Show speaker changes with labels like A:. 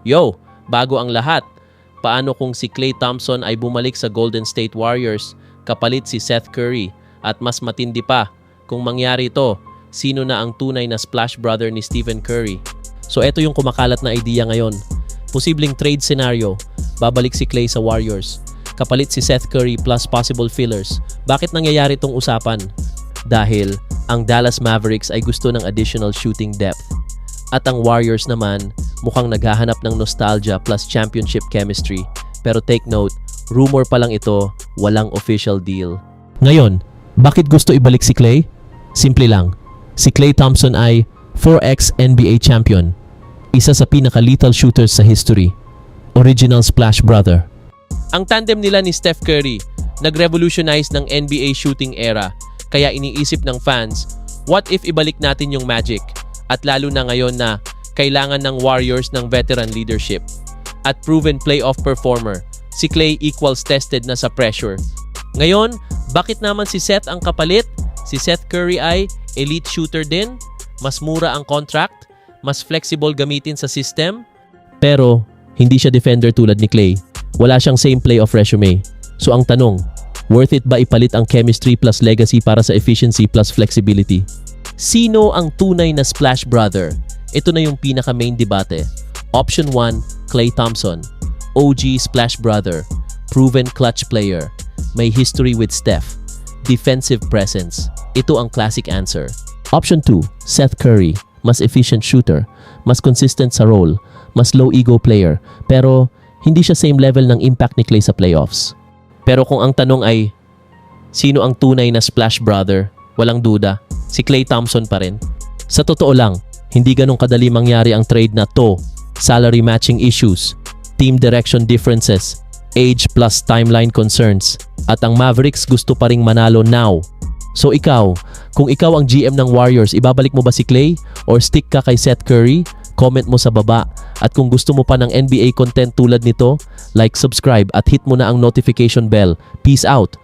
A: Yo, bago ang lahat. Paano kung si Klay Thompson ay bumalik sa Golden State Warriors kapalit si Seth Curry? At mas matindi pa, kung mangyari ito, sino na ang tunay na splash brother ni Stephen Curry? So eto yung kumakalat na idea ngayon. Posibleng trade scenario, babalik si Klay sa Warriors. Kapalit si Seth Curry plus possible fillers. Bakit nangyayari itong usapan? Dahil ang Dallas Mavericks ay gusto ng additional shooting depth. At ang Warriors naman, mukhang naghahanap ng nostalgia plus championship chemistry. Pero take note, rumor pa lang ito, walang official deal. Ngayon, bakit gusto ibalik si Klay? Simple lang, si Klay Thompson ay 4x NBA champion. Isa sa pinaka-lethal shooters sa history. Original splash brother. Ang tandem nila ni Steph Curry, nag-revolutionize ng NBA shooting era. Kaya iniisip ng fans, what if ibalik natin yung Magic? At lalo na ngayon na kailangan ng Warriors ng veteran leadership. At proven playoff performer, si Klay equals tested na sa pressure. Ngayon, bakit naman si Seth ang kapalit? Si Seth Curry ay elite shooter din, mas mura ang contract, mas flexible gamitin sa system. Pero, hindi siya defender tulad ni Klay. Wala siyang same playoff resume. So ang tanong, worth it ba ipalit ang chemistry plus legacy para sa efficiency plus flexibility? Sino ang tunay na splash brother? Ito na yung pinaka-main debate. Option 1, Klay Thompson. OG splash brother. Proven clutch player. May history with Steph. Defensive presence. Ito ang classic answer. Option 2, Seth Curry. Mas efficient shooter. Mas consistent sa role. Mas low ego player. Pero hindi siya same level ng impact ni Klay sa playoffs. Pero kung ang tanong ay, sino ang tunay na splash brother? Walang duda, si Klay Thompson pa rin. Sa totoo lang, hindi ganong kadali mangyari ang trade na to. Salary matching issues, team direction differences, age plus timeline concerns, at ang Mavericks gusto pa ring manalo now. So ikaw, kung ikaw ang GM ng Warriors, ibabalik mo ba si Klay or stick ka kay Seth Curry? Comment mo sa baba. At kung gusto mo pa ng NBA content tulad nito, like, subscribe at hit mo na ang notification bell. Peace out!